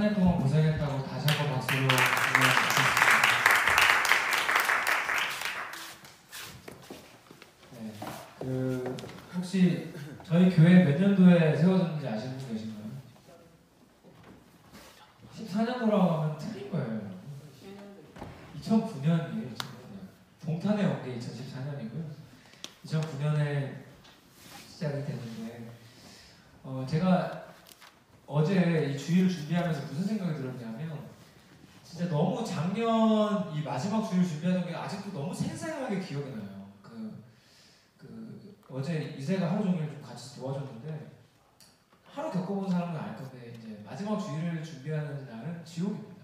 한 해 동안 고생했다고 다시 한번 박수로 인사드리겠습니다. 네, 혹시 저희 교회 몇 년도에 세워졌는지 아시는 분 계신가요? 14년도라고 하면 틀린 거예요. 2009년이에요. 2009년. 동탄에 온 게 2014년이고요. 2009년에 시작이 됐는데 제가 어제 이 주일을 준비하면서 무슨 생각이 들었냐면 진짜 너무 작년 이 마지막 주일 준비하던 게 아직도 너무 생생하게 기억이 나요. 어제 이세가 하루 종일 좀 같이 도와줬는데 하루 겪어본 사람은 알 건데 이제 마지막 주일을 준비하는 날은 지옥입니다.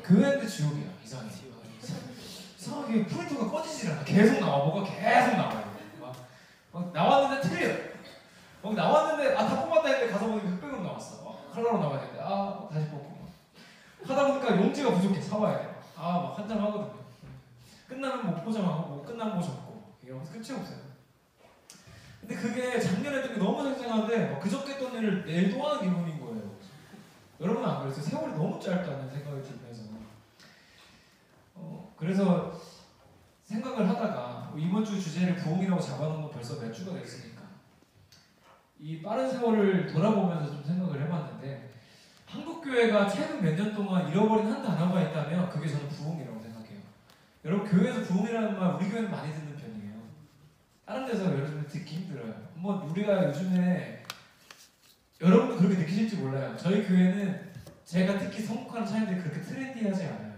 교회인데 지옥이야. 이상하게 프린터가 꺼지질 않아. 계속 나와. 뭐가 계속 나와요. 막 나왔는데 틀려. 막 나왔는데 다 뽑았다 했는데 가서 보니까 흑백으로 나왔어. 컬러로 나와야 되는데 다시 뽑고 하다 보니까 용지가 부족해. 사와야 돼. 막 한 장 하거든요. 끝나면 뭐 포장하고 뭐 끝나면 뭐 접고 이러면서 끝이 없어요. 근데 그게 작년에 했던 게 너무 생생한데 그저께 했던 일을 내일 또 하는 기분인 거예요. 여러분 안 그랬어요? 세월이 너무 짧다는 생각이 들면서 그래서 생각을 하다가 이번 주 주제를 부흥이라고 잡아놓은 건 벌써 몇 주가 됐으니까 이 빠른 세월을 돌아보면서 좀 생각을 해봤는데 한국교회가 최근 몇 년 동안 잃어버린 한 단어가 있다면 그게 저는 부흥이라고 생각해요. 여러분 교회에서 부흥이라는 말 우리 교회는 많이 듣는 편이에요. 다른 데서 여러분 듣기 힘들어요. 한번 우리가 요즘에 여러분도 그렇게 느끼실지 몰라요. 저희 교회는 제가 특히 선곡하는 찬양들이 그렇게 트렌디하지 않아요.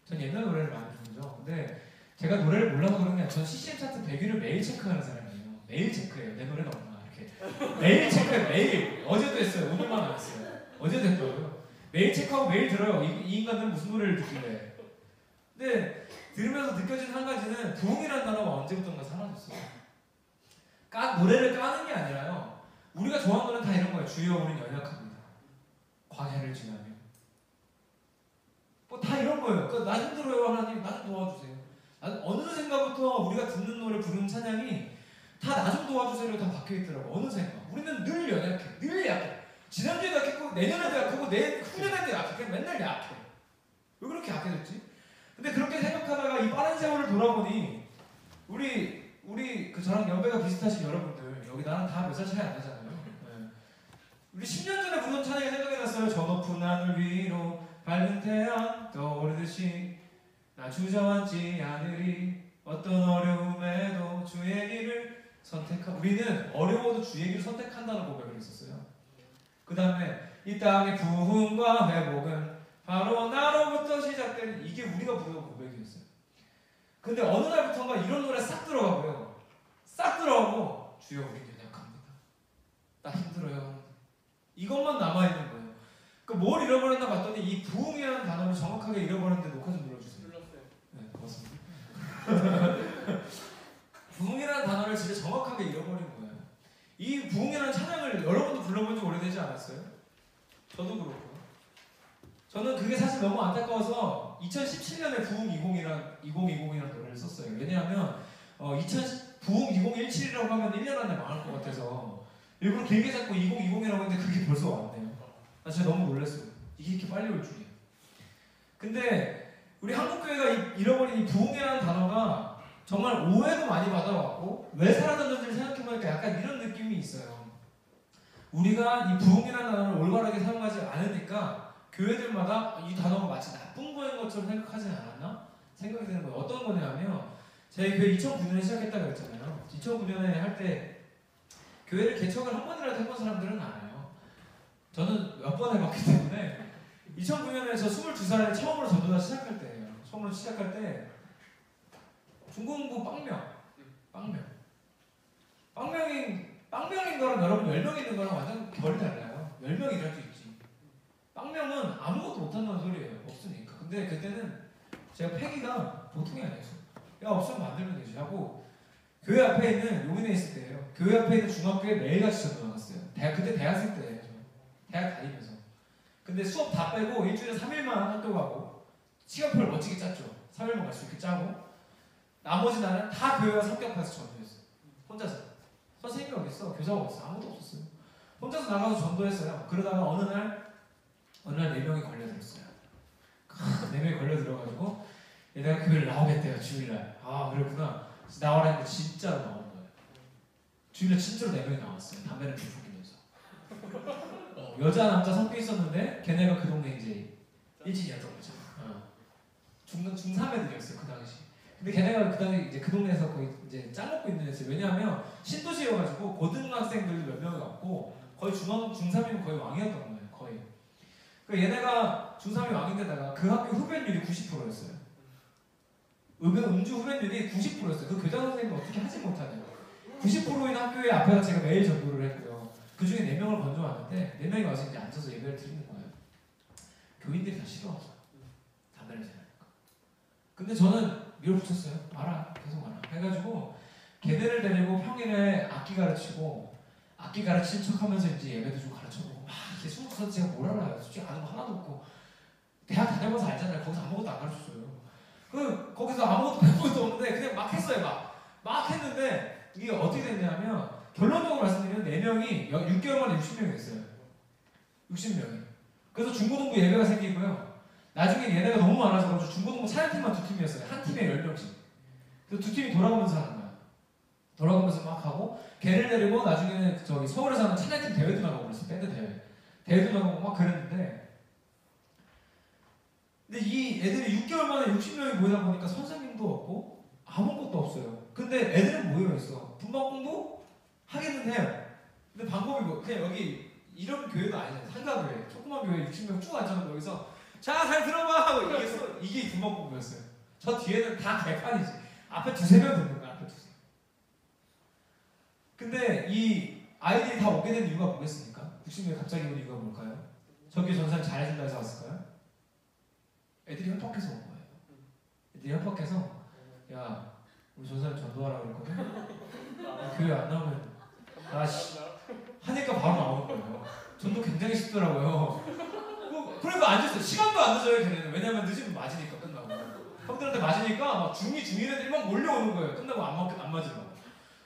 전 옛날 노래를 많이 부르죠. 근데 제가 노래를 몰라서 그런 게 아니라 전 CCM 차트 100위를 매일 체크하는 사람이에요. 매일 체크해요. 내 노래는 없나 이렇게. 매일 체크해요. 매일. 어제도 했어요. 오늘만 안 했어요. 어제도 했더라고요. 매일 체크하고 매일 들어요. 이 인간들은 무슨 노래를 듣길래. 근데 들으면서 느껴지는 한 가지는 부흥이라는 단어가 언제부턴가 사라졌어요. 노래를 까는 게 아니라요. 우리가 좋아하는 노래는 다 이런 거예요. 주여 우린 연약합니다. 광야를 지나면. 다 이런 거예요. 나 힘들어요 하나님. 나 좀 도와주세요. 어느샌가부터 우리가 듣는 노래 부르는 찬양이 다 나 좀 도와주세요로 다 박혀있더라고. 어느샌가. 우리는 늘 연약해. 늘 약해. 지난주에도 약했고 내년에도 약하고 후년에도 약해. 그냥 맨날 약해. 왜 그렇게 약해졌지? 근데 그렇게 생각하다가 이 빠른 세월을 돌아보니 우리 저랑 연배가 비슷하신 여러분들 여기 나랑 다 몇 살 차이 안 나잖아요. 네. 우리 10년 전에 부른 찬양이 생각이 났어요. 저 높은 하늘 위로 밝은 태양 떠오르듯이 나 주저앉지 않으리 어떤 어려움에도 주의 길을 우리는 어려워도 주의 길을 선택한다는 고백을 했었어요. 그 다음에 이 땅의 부흥과 회복은 바로 나로부터 시작되는 이게 우리가 부르던 고백이었어요. 근데 어느 날부터인가 이런 노래 싹 들어가고요. 싹 들어가고 주여 우린 연약합니다. 나 힘들어요. 이것만 남아있는 거예요. 뭘 잃어버렸나 봤더니 이 부흥이라는 단어를 정확하게 잃어버렸는데 녹화 좀 눌러주세요. 눌렀어요. 네, 고맙습니다. 부흥이라는 단어를 진짜 정확하게 잃어버린 거예요. 이 부흥이라는 찬양을 여러분도 불러본 지 오래되지 않았어요? 저도 그렇고. 저는 그게 사실 너무 안타까워서 2017년에 부흥 2020이라는 노래를 썼어요. 왜냐하면 부흥 2017이라고 하면 1년 안에 망할 것 같아서 일부러 길게 잡고 2020이라고 했는데 그게 벌써 왔네요. 나 진짜 너무 놀랐어요. 이게 이렇게 빨리 올 줄이야. 근데 우리 한국교회가 잃어버린 이 부흥이라는 단어가 정말 오해도 많이 받아왔고 왜 사라졌는지를 생각해보니까 약간 이런 느낌이 있어요. 우리가 이 부흥이라는 단어를 올바르게 사용하지 않으니까 교회들마다 이 단어가 마치 나쁜 거인 것처럼 생각하지 않았나? 생각이 드는 거예요. 어떤 거냐면 저희 교회 2009년에 시작했다고 했잖아요. 2009년에 할 때 교회를 개척을 한 번이라도 해본 사람들은 알아요. 저는 몇 번 해봤기 때문에 2009년에 저 22살에 처음으로 전도사 시작할 때예요. 처음으로 시작할 때 중공부 빵명인 거랑 여러분 10명 있는 거랑 완전 결이 달라요. 10명 일할 수 있지. 빵명은 아무것도 못한다는 소리예요. 없으니까. 근데 그때는 제가 패기가 보통이 아니었어요. 야 없으면 만들면 되지 하고 교회 앞에 있는 용인에 있을 때예요. 교회 앞에 있는 중학교에 매일같이 전도 나갔어요. 그때 대학생 때예요. 대학 다니면서. 근데 수업 다 빼고 일주일에 3일만 학교 가고 시간표를 멋지게 짰죠. 3일만 갈 수 있게 짜고 나머지 날은 다 교회와 성격파에서 전도했어요. 혼자서. 선생님이 어딨어? 교사가 어딨어? 아무도 없었어요. 혼자서 나가서 전도했어요. 그러다가 어느 날 4명이 걸려들었어요. 4명이 걸려들어가지고 내가 교회를 나오겠대요. 주일날. 아 그랬구나. 나와라 했는데 진짜로 나온 거예요. 주일날 진짜로 4명이 나왔어요. 담배를 피우고 끼면서. 여자 남자 섞여 있었는데 걔네가 그 동네 이제 일진이었던 거죠. 중3 애들이었어요 그 당시. 근데 걔네가 그 당시 이제 그 동네에서 거의 이제 짱 먹고 있는 애였어요. 왜냐하면 신도시여가지고 고등학생들도 몇 명이 왔고 거의 중3이면 거의 왕이었던 거예요. 거의. 그 얘네가 중3이 왕인데다가 그 학교 흡연율이 90%였어요. 음주 흡연율이 90%였어요. 그 교장 선생님이 어떻게 하지 못하네요. 90%인 학교의 앞에서 제가 매일 전도를 했고요. 그 중에 4명을 건져왔는데 4명이 와서 이제 앉아서 예배를 드리는 거예요. 교인들이 다 싫어하죠. 담배를 제하니까. 근데 저는 밀어붙였어요. 알아. 계속 알아. 해가지고 걔네를 데리고 평일에 악기 가르치고 악기 가르친 척하면서 이제 예배도 좀 가르쳐보고 막 이게 20살 제가 뭘 알아요. 솔직히 아는 거 하나도 없고 대학 다녀봐서 알잖아요. 거기서 아무것도 안 가르쳐줘요. 거기서 아무것도 배운 것도 없는데 그냥 막 했어요. 막 했는데 이게 어떻게 됐냐면 결론적으로 말씀드리면 4명이 6개월 만에 60명이 됐어요. 60명이. 그래서 중고등부 예배가 생기고요. 나중에 얘네가 너무 많아서 그래서 중고등부 사역팀만 2팀이었어요. 한 팀에 10명씩. 그래서 2팀이 돌아가면서 하는 거야. 돌아가면서 막 하고 걔를 데리고 나중에는 저기 서울에서 하는 찬양팀 대회도 나가고 그랬어요. 밴드 대회. 대회도 나가고 막 그랬는데 근데 이 애들이 6개월 만에 60명이 모이다 보니까 선생님도 없고 아무것도 없어요. 근데 애들은 모여있어. 분방공부 하기는 해요. 근데 방법이 뭐 그냥 여기 이런 교회도 아니잖아요. 상가교회. 조그만 교회 60명 쭉 앉아서 여기서 자 잘 들어봐 하고 이게 분방공부였어요. 저 뒤에는 다 개판이지. 앞에 2-3명 듣는 거야. 앞에 2-3명. 근데 이 아이들이 다 오게 된 이유가 뭐겠습니까? 60명이 갑자기 온 이유가 뭘까요? 저기 전사를 잘해준다 해서 왔을까요? 애들이 협박해서 온 거예요. 애들이 협박해서 야 우리 전사를 전도하라고 그랬거든? 교회 안 나오면 하니까 바로 나오는 거예요. 전도 굉장히 쉽더라고요. 그러니까 앉았어요. 시간도 안 늦어요 걔네는. 왜냐면 늦으면 맞으니까 끝나고 형들한테 맞으니까 막 중인 애들이 막 몰려오는 거예요. 끝나고 안 맞으면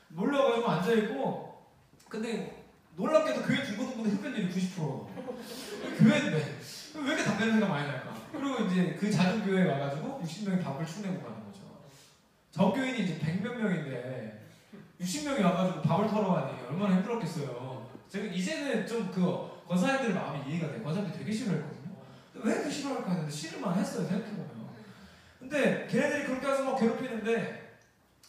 몰려와가지고 앉아있고 근데 놀랍게도 교회 중고등부는 흡연율이 90%. 교회인데 왜 이렇게 담배 냄새가 많이 날까? 그리고 이제 그 작은 교회에 와가지고 60명이 밥을 축내고 가는 거죠. 저 교인이 이제 100몇 명인데 60명이 와가지고 밥을 털어 가니 얼마나 힘들었겠어요. 제가 이제는 좀 그 권사님들 마음이 이해가 돼요. 권사님들이 되게 싫어했거든요. 왜 이렇게 싫어할까 했는데 싫을만 했어요. 생각해보면. 근데 걔네들이 그렇게 해서 막 괴롭히는데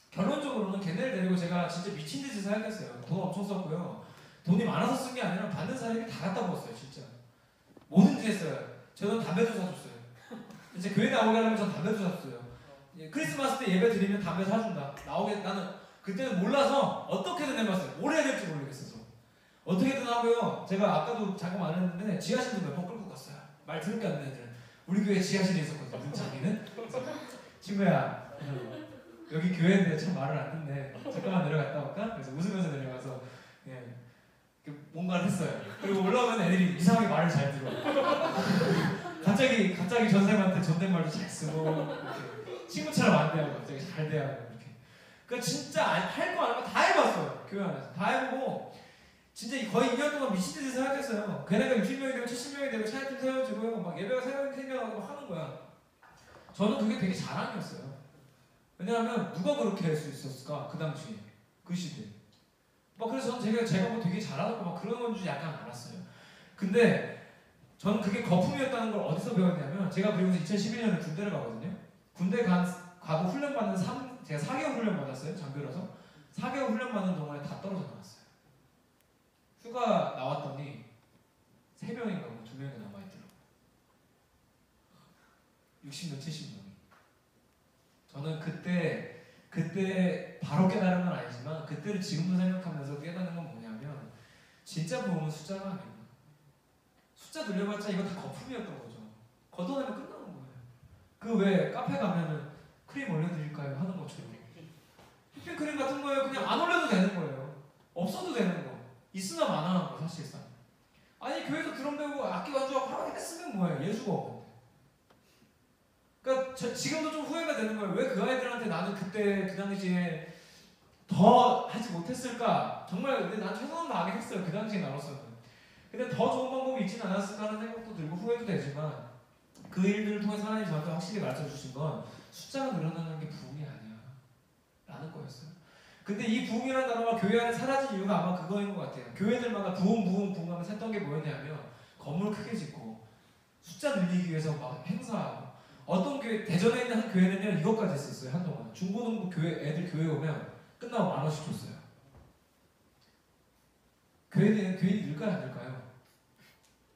결론적으로는 걔네를 데리고 제가 진짜 미친 듯이 사역했어요. 돈 엄청 썼고요. 돈이 많아서 쓴 게 아니라 받는 사람이 다 갖다 부었어요. 진짜. 뭐든지 했어요. 저는 담배도 사줬어요. 이제 교회 나오게 하려면 전 담배도 샀어요. 크리스마스 때 예배 드리면 담배 사준다. 나는 그때는 몰라서 어떻게든 해봤어요. 뭘 해야 될지 모르겠어서. 어떻게든 하고요. 제가 아까도 잠깐 말했는데 지하실도 몇 번 끌고 갔어요. 말 들을 게 없는 애들은. 우리 교회 지하실에 있었거든요. 자기는. 친구야. 여기 교회인데 참 말을 안 듣네. 잠깐만 내려갔다 올까? 그래서 웃으면서 내려가서 그냥 뭔가를 했어요. 그리고 올라오면 애들이 이상하게 말을 잘 들어. 갑자기 전생한테 존댓말도 잘 쓰고 친구처럼 안 대하고 갑자기 잘 대하고 이렇게. 그러니까 진짜 할 거 안 하고 다 해봤어요. 교회 안에서 다 해보고 진짜 거의 2년 동안 미친 듯이 생각했어요. 걔네가 60명이 되고 70명이 되고 차이팀 세워지고요. 막 예배가 생겨나고 하는 거야. 저는 그게 되게 자랑이었어요. 왜냐하면 누가 그렇게 할 수 있었을까? 그 당시에 그 시대에. 막 그래서 제가 뭐 되게 잘하고 막 그런 건 줄 약간 알았어요. 근데 저는 그게 거품이었다는 걸 어디서 배웠냐면 제가 그리고서 2011년에 군대를 가거든요. 군대 가고 훈련 받는 제가 4개월 훈련 받았어요. 장교라서 4개월 훈련 받는 동안에 다 떨어져 나왔어요. 휴가 나왔더니 3명인가 뭐 2명이 남아있더라고요. 60명, 70명이. 저는 그때 바로 깨달은 건 아니지만 그때를 지금도 생각하면서 깨닫는 건 뭐냐면 진짜 부흥은 숫자가 아니에요. 숫자 늘려봤자 이거 다 거품이었던 거죠. 걷어내면 끝나는 거예요. 그 왜 카페 가면은 크림 올려드릴까요? 하는 것처럼 휘핑크림 같은 거예요. 그냥 안 올려도 되는 거예요. 없어도 되는 거. 있으나 마나한 거 사실상. 아니 교회에서 드럼 배우고 악기 완주하고 하라고 했으면 뭐예요. 예수가 없는데. 그러니까 지금도 좀 후회가 되는 거예요. 왜 그 아이들한테 나는 그때 그 당시에 더 하지 못했을까? 정말 근데 난 최선을 다하긴 했어요. 그 당시에 나로서는. 근데 더 좋은 방법이 있지는 않았을까 하는 생각도 들고 후회도 되지만 그 일들을 통해서 하나님이 저한테 확실히 가르쳐 주신 건 숫자가 늘어나는 게 부흥이 아니야 라는 거였어요. 근데 이 부흥이라는 단어가 교회 안에 사라진 이유가 아마 그거인 것 같아요. 교회들마다 부흥 하면서 했던 게 뭐였냐면 건물 크게 짓고 숫자 늘리기 위해서 막 행사하고, 어떤 교회, 대전에 있는 한 교회는요 이것까지 했었어요. 한동안 중고등부 교회 애들 교회 오면 끝나고 10,000원씩 줬어요. 교인이 늘까요 안 늘까요?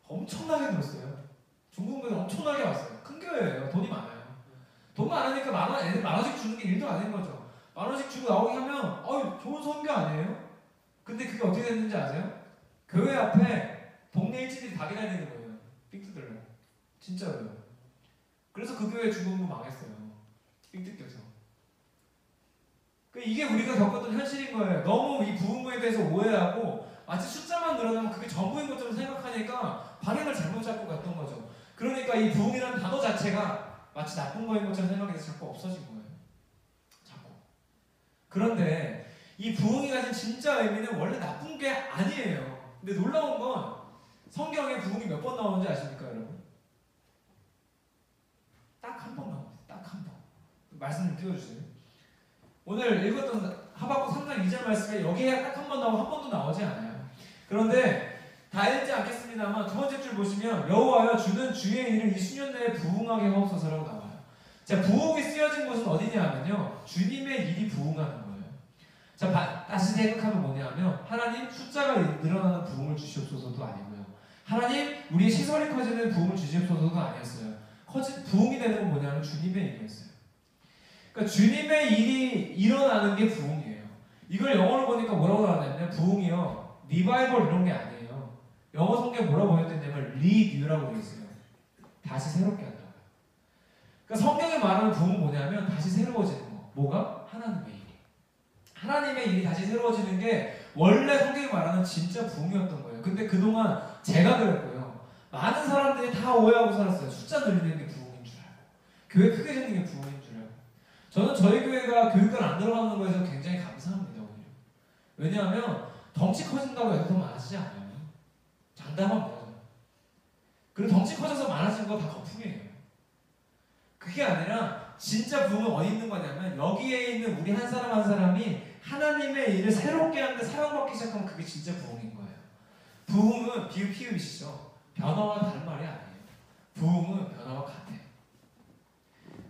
엄청나게 늘었어요. 중고등부는 엄청나게 왔어요. 큰 교회예요. 돈이 많아요. 돈 많으니까 애들 10,000원씩 주는 게 일도 아닌 거죠. 10,000원씩 주고 나오게 하면 좋은 선교 아니에요? 근데 그게 어떻게 됐는지 아세요? 교회 앞에 동네 일진들이 다 기다리는 거예요. 삥 뜯으려고. 진짜로요. 그래서 그 교회 중고등부 망했어요. 삥 뜯겨서. 이게 우리가 겪었던 현실인 거예요. 너무 이 부흥에 대해서 오해하고 마치 숫자만 늘어나면 그게 전부인 것처럼 생각하니까 방향을 잘못 잡고 갔던 거죠. 그러니까 이 부흥이라는 단어 자체가 마치 나쁜 거인 것처럼 생각해서 자꾸 없어진 거예요. 자꾸. 그런데 이 부흥이 가진 진짜 의미는 원래 나쁜 게 아니에요. 근데 놀라운 건 성경에 부흥이 몇 번 나오는지 아십니까, 여러분? 딱 한 번 나옵니다. 딱 한 번. 말씀 좀 띄워주세요. 오늘 읽었던 하박국 3장 2절 말씀에 여기에 딱 한 번 나오고 한 번도 나오지 않아요. 그런데 다 읽지 않겠습니다만 두 번째 줄 보시면 여호와여 주는 주의 일을 이 수년 내에 부흥하게 하옵소서라고 나와요. 자, 부흥이 쓰여진 곳은 어디냐 하면요 주님의 일이 부흥하는 거예요. 자, 다시 생각하면 뭐냐면 하나님 숫자가 늘어나는 부흥을 주시옵소서도 아니고요. 하나님 우리의 시설이 커지는 부흥을 주시옵소서도 아니었어요. 부흥이 되는 건 뭐냐면 주님의 일이었어요. 그러니까 주님의 일이 일어나는 게 부흥이에요. 이걸 영어로 보니까 뭐라고 나왔냐면 부흥이요 리바이벌 이런 게 아니에요. 영어 성경 뭐라고 번역됐냐면 리뉴라고 되어 있어요. 다시 새롭게 한다고요. 그러니까 성경에 말하는 부흥은 뭐냐면 다시 새로워지는 거. 뭐가? 하나님의 일이. 하나님의 일이 다시 새로워지는 게 원래 성경이 말하는 진짜 부흥이었던 거예요. 근데 그동안 제가 그랬고요. 많은 사람들이 다 오해하고 살았어요. 숫자 늘리는 게 부흥인 줄 알고. 교회 크게 짓는 게 부흥인 줄 알고. 저는 저희 교회가 교육관 안 들어가는 거에서 굉장히 감사합니다. 오히려. 왜냐하면 덩치 커진다고 애들 더 많아지지 않아요. 장담합니다. 그리고 덩치 커져서 많아진 거 다 거품이에요. 그게 아니라 진짜 부흥은 어디 있는 거냐면 여기에 있는 우리 한 사람 한 사람이 하나님의 일을 새롭게 하는데 사용받기 시작하면 그게 진짜 부흥인 거예요. 부흥은 비읍 피읍이시죠. 변화와 다른 말이 아니에요. 부흥은 변화와 같아요.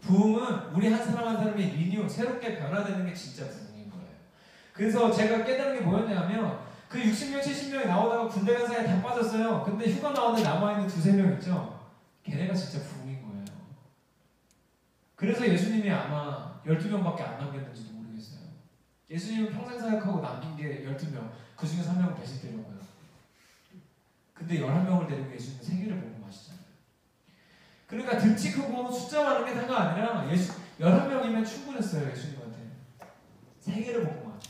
부흥은 우리 한 사람 한 사람이 리뉴, 새롭게 변화되는 게 진짜 부흥인 거예요. 그래서 제가 깨달은 게 뭐였냐면 그 60명, 70명이 나오다가 군대 간 사이에 다 빠졌어요. 근데 휴가 나오는데 남아있는 2-3명 있죠? 걔네가 진짜 부흥인 거예요. 그래서 예수님이 아마 12명밖에 안 남겼는지도 모르겠어요. 예수님은 평생 사역하고 남긴 게 12명, 그 중에 3명은 배신되려고요. 근데 11명을 데리고 예수님은 세계를 보고 마시잖아요. 그러니까 등치 크고 숫자 많은 게 다가 아니라 11명이면 충분했어요. 예수님한테. 세계를 보고 마시.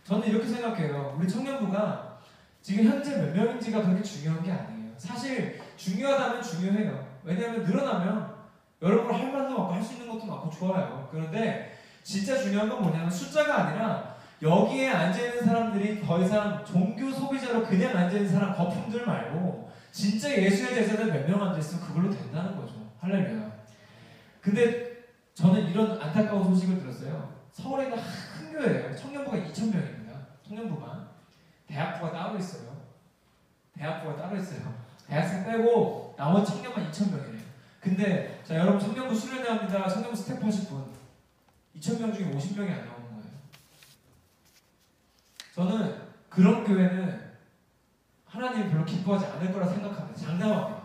저는 이렇게 생각해요. 우리 청년부가 지금 현재 몇 명인지가 그렇게 중요한 게 아니에요. 사실 중요하다면 중요해요. 왜냐하면 늘어나면 여러분 할 말도 많고 할 수 있는 것도 많고 좋아요. 그런데 진짜 중요한 건 뭐냐면 숫자가 아니라 여기에 앉아있는 사람들이 더 이상 종교 소비자로 그냥 앉아있는 사람 거품들 말고 진짜 예수의 제자들 몇 명 앉아있으면 그걸로 된다는 거죠. 할렐루야. 근데 저는 이런 안타까운 소식을 들었어요. 서울에 있는 큰 교회예요. 청년부가 2,000명입니다. 청년부만. 대학부가 따로 있어요. 대학부가 따로 있어요. 대학생 빼고 나머지 청년만 2,000명이래요. 근데 자 여러분 청년부 수련회 합니다. 청년부 스텝 하실 분 2,000명 중에 50명이 안 나오는 거예요. 저는 그런 교회는 하나님이 별로 기뻐하지 않을 거라 생각합니다. 장담합니다.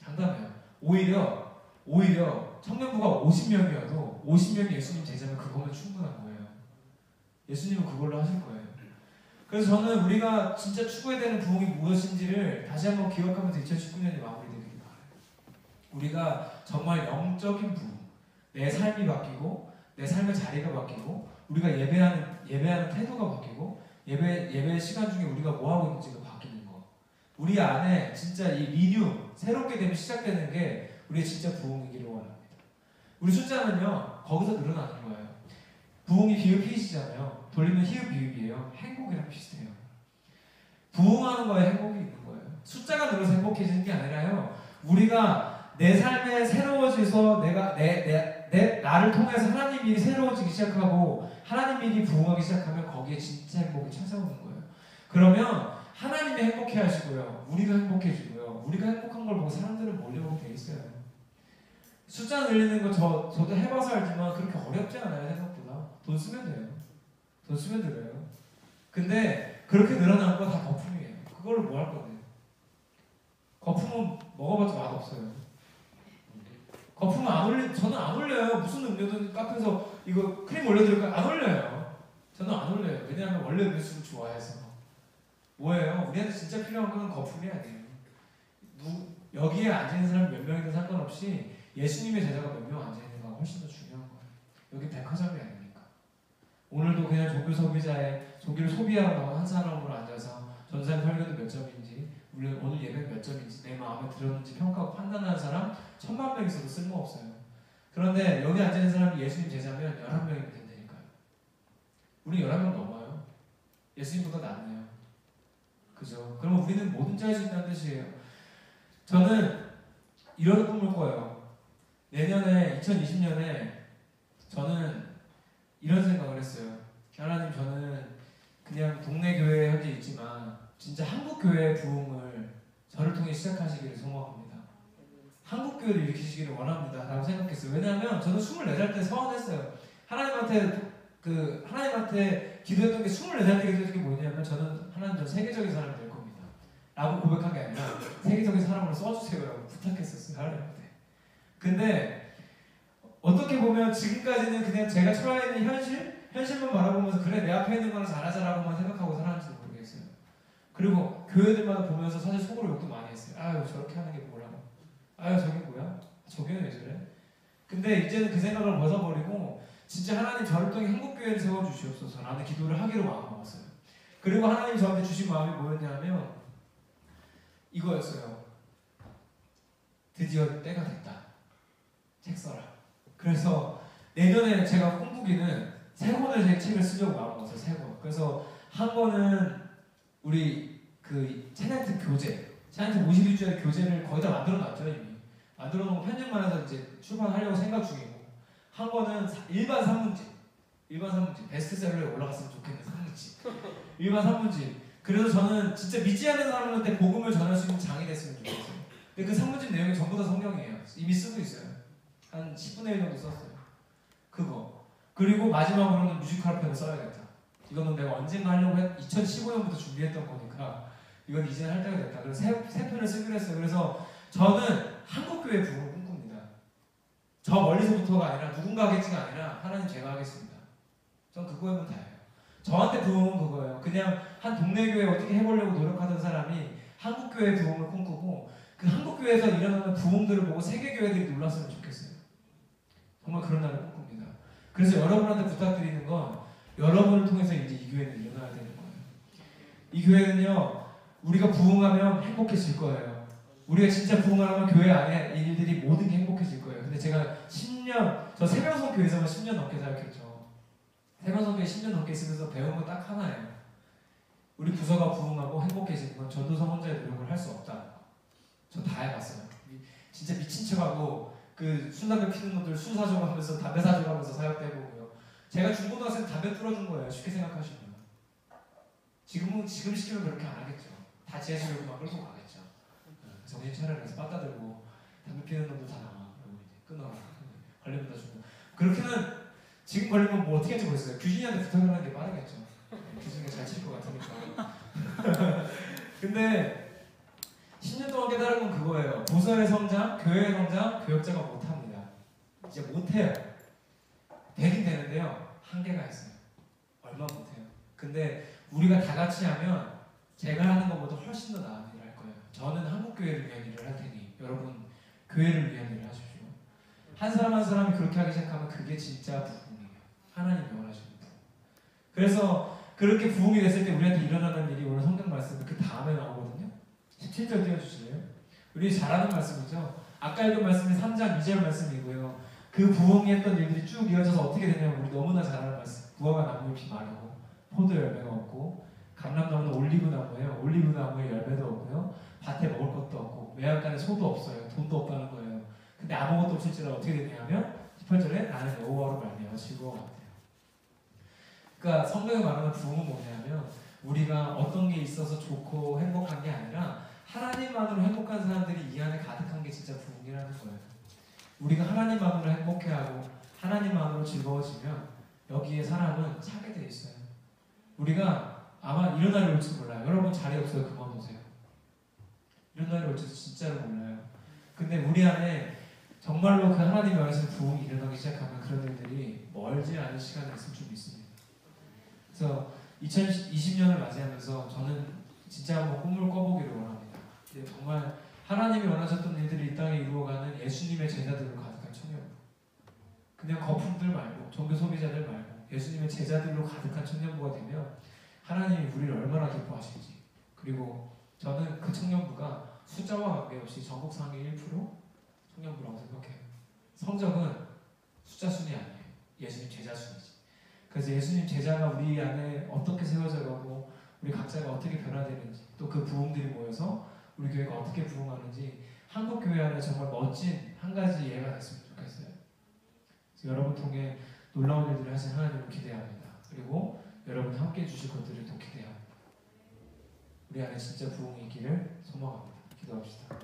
장담해요. 오히려 청년부가 50명이어도 50명이 예수님 제자면 그거면 충분한 거예요. 예수님은 그걸로 하실 거예요. 그래서 저는 우리가 진짜 추구해야 되는 부흥이 무엇인지를 다시 한번 기억하면서 2019년이 마무리되길 바라요. 우리가 정말 영적인 부흥, 내 삶이 바뀌고 내 삶의 자리가 바뀌고 우리가 예배하는 태도가 바뀌고 예배 시간 중에 우리가 뭐 하고 있는지가 바뀌는 거. 우리 안에 진짜 이 리뉴 새롭게 되면 시작되는 게 우리의 진짜 부흥이기를 원합니다. 우리 숫자는요 거기서 늘어나는 거예요. 부흥이 비읍 히읗이잖아요. 돌리면 히읗 비읍이에요. 행복이랑 비슷해요. 부흥하는 거에 행복이 있는 거예요. 숫자가 늘어서 행복해지는 게 아니라요. 우리가 내 삶에 새로워져서 나를 통해서 하나님 일이 새로워지기 시작하고 하나님 일이 부흥하기 시작하면 거기에 진짜 행복이 찾아오는 거예요. 그러면 하나님이 행복해 하시고요. 우리가 행복해지고요. 우리가 행복한 걸 보고 사람들은 몰려오게 돼 있어요. 숫자 늘리는 거 저도 해봐서 알지만 그렇게 어렵지 않아요. 생각보다. 돈 쓰면 돼요. 돈 쓰면 들어요. 근데 그렇게 늘어나는 거 다 거품이에요. 그걸로 뭐 할 건데요? 거품은 먹어봤자 맛없어요. 거품은 저는 안 올려요. 무슨 음료든 카페에서 이거 크림 올려드릴까요? 안 올려요. 저는 안 올려요. 왜냐하면 원래 음료수를 좋아해서. 뭐예요? 우리한테 진짜 필요한 건 거품이 아니에요. 여기에 앉아있는 사람 몇 명이든 상관없이 예수님의 제자가 몇 명 앉아있는가가 훨씬 더 중요한 거예요. 여기 백화점이 아니니까. 오늘도 그냥 종교 소비자의 종교를 소비하러 나온 한 사람으로 앉아서 전사의 설교도 몇 점인지 오늘 예배 몇 점인지 내 마음에 들었는지 평가하고 판단하는 사람 1000만 명 있어도 쓸모없어요. 그런데 여기 앉아있는 사람이 예수님 제자면 11명이면 된다니까요. 우리 11명 넘어요. 예수님보다 낫네요. 그죠? 그럼 우리는 뭐든지 할 수 있다는 뜻이에요. 저는 이런 꿈을 꿔요. 내년에 2020년에 저는 이런 생각을 했어요. 하나님, 저는 그냥 동네 교회에 현재 있지만 진짜 한국 교회의 부흥을 저를 통해 시작하시기를 소망합니다. 한국 교회를 일으키시기를 원합니다. 라고 생각했어요. 왜냐하면 저는 24살 때 서원했어요. 하나님한테 기도했던 게 24살 때 기도했던 게 뭐냐면 저는 세계적인 사람이 될 겁니다. 라고 고백한 게 아니라 세계적인 사람으로 써주세요. 라고 부탁했었어요. 하나님한테. 근데 어떻게 보면 지금까지는 그냥 제가 처해 있는 현실만 바라보면서 그래 내 앞에 있는 거는 잘하자라고만 생각하고 살았는지도 모르겠어요. 그리고 교회들마다 보면서 사실 속으로 욕도 많이 했어요. 아유 저렇게 하는 게 뭐라고. 아유 저게 뭐야? 저게 왜 저래? 근데 이제는 그 생각을 벗어버리고 진짜 하나님 저를 통해 한국교회를 세워주시옵소서 라는 기도를 하기로 마음먹었어요. 그리고 하나님 저한테 주신 마음이 뭐였냐면 이거였어요. 드디어 때가 됐다. 책 써라. 그래서 내년에 제가 꿈꾸기는 3권의 책을 쓰려고 마음먹었어요. 3권. 그래서 한 권은 우리 그 찬양팀 교재, 찬양팀 51주의 교재를 거의 다 만들어놨죠. 이미 만들어놓은 편집만 해서 이제 출판하려고 생각 중이고, 한 권은 일반 산문집 베스트셀러에 올라갔으면 좋겠는 산문집 일반 산문집. 그래서 저는 진짜 믿지 않는 사람한테 복음을 전할 수 있는 장이 됐으면 좋겠어요. 근데 그 산문집 내용이 전부 다 성경이에요. 이미 쓰고 있어요. 한 10분의 1 정도 썼어요. 그거. 그리고 마지막으로는 뮤지컬 편을 써야겠다. 이거는 내가 언젠가 하려고 2015년부터 준비했던 거니까 이건 이제 할 때가 됐다. 그래서 세 편을 쓰기로 했어요. 그래서 저는 한국교회 부흥을 꿈꿉니다. 저 멀리서부터가 아니라 누군가 하겠지가 아니라 하나님 제가 하겠습니다. 전 그거면 다예요. 저한테 부흥은 그거예요. 그냥 한 동네 교회 어떻게 해보려고 노력하던 사람이 한국교회 부흥을 꿈꾸고 그 한국교회에서 일어나는 부흥들을 보고 세계교회들이 놀랐으면 좋겠어요. 정말 그런 날을 꿈꿉니다. 그래서 여러분한테 부탁드리는 건 여러분을 통해서 이제 이 교회는 일어나야 되는 거예요. 이 교회는요, 우리가 부흥하면 행복해질 거예요. 우리가 진짜 부흥하면 교회 안에 일들이 모든 게 행복해질 거예요. 근데 제가 저 세명성 교회에서만 10년 넘게 사역했죠. 세명성 교회 10년 넘게 있으면서 배운 건 딱 하나예요. 우리 부서가 부흥하고 행복해지는 건 전도사 혼자의 노력을 할 수 없다. 저 다 해봤어요. 진짜 미친 척하고 그 술 담배 피는 놈들 술 사주고 하면서 담배 사주고 하면서 사역도 해보고요. 제가 중고등학생 담배 뚫어준 거예요. 쉽게 생각하시면. 지금 시키면 그렇게 안 하겠죠. 다 지하실로만 끌고 가겠죠. 정신 차려라 해서 빠따 들고 담배 피는 놈들 다 나와. 그리고 이제 끊어라. 걸리면 다 주고. 그렇게는 지금 걸리면 뭐 어떻게 할지 모르겠어요. 규진이한테 부탁을 하는 게 빠르겠죠. 규진이가 잘 칠 것 같으니까. 근데 10년 동안 깨달은 건 그거예요. 부서의 성장, 교회의 성장, 교역자가 못합니다. 이제 못해요. 되긴 되는데요. 한계가 있어요. 얼마 못해요. 근데 우리가 다 같이 하면 제가 하는 것보다 훨씬 더 나은 일을 할 거예요. 저는 한국교회를 위한 일을 할 테니 여러분 교회를 위한 일을 하십시오. 한 사람 한 사람이 그렇게 하기 시작하면 그게 진짜 부흥이에요. 하나님이 원하시는 부흥. 그래서 그렇게 부흥이 됐을 때 우리한테 일어나는 일이 오늘 성경 말씀 그 다음에 나오거든요. 17절 띄워주실래요? 우리 잘 아는 말씀이죠. 아까 읽은 말씀이 3장 2절 말씀이고요. 그 부흥이 했던 일들이 쭉 이어져서 어떻게 되냐면 우리 너무나 잘 아는 말씀. 무화과 나무잎이 마르고 포도 열매가 없고 감람나무는 올리브나무예요. 올리브나무에 열매도 없고요. 밭에 먹을 것도 없고 외양간에 소도 없어요. 돈도 없다는 거예요. 근데 아무것도 없을지라 어떻게 되냐면 18절에 나는 여호와로 말미암아 즐거워한대요. 그러니까 성경에 말하는 부흥은 뭐냐면 우리가 어떤 게 있어서 좋고 행복한 게 아니라 하나님만으로 행복한 사람들이 이 안에 가득한 게 진짜 부흥이라는 거예요. 우리가 하나님만으로 행복해하고 하나님만으로 즐거워지면 여기에 사람은 차게 돼 있어요. 우리가 아마 이런 날이 올지 몰라요. 여러분 자리 없어요. 그만 오세요. 이런 날이 올지 진짜로 몰라요. 근데 우리 안에 정말로 그 하나님 안에서 부흥이 일어나기 시작하면 그런 일들이 멀지 않은 시간이 있을 줄 믿습니다. 그래서 2020년을 맞이하면서 저는 진짜 한번 꿈을 꿔보기를 원합니다. 정말 하나님이 원하셨던 일들이 이 땅에 이루어가는 예수님의 제자들로 가득한 청년부. 그냥 거품들 말고 종교 소비자들 말고 예수님의 제자들로 가득한 청년부가 되면 하나님이 우리를 얼마나 기뻐하실지. 그리고 저는 그 청년부가 숫자와 관계없이 전국 상위 1% 청년부라고 생각해요. 성적은 숫자 순이 아니에요. 예수님 제자 순이지. 그래서 예수님 제자가 우리 안에 어떻게 세워져가고 우리 각자가 어떻게 변화되는지 또 그 부흥들이 모여서 우리 교회가 어떻게 부흥하는지 한국교회 안에 정말 멋진 한 가지 예가 됐으면 좋겠어요. 그래서 여러분 통해 놀라운 일들을 하신 하나님을 기대합니다. 그리고 여러분 함께 해주실 것들을 또 기대합니다. 우리 안에 진짜 부흥이 있기를 소망합니다. 기도합시다.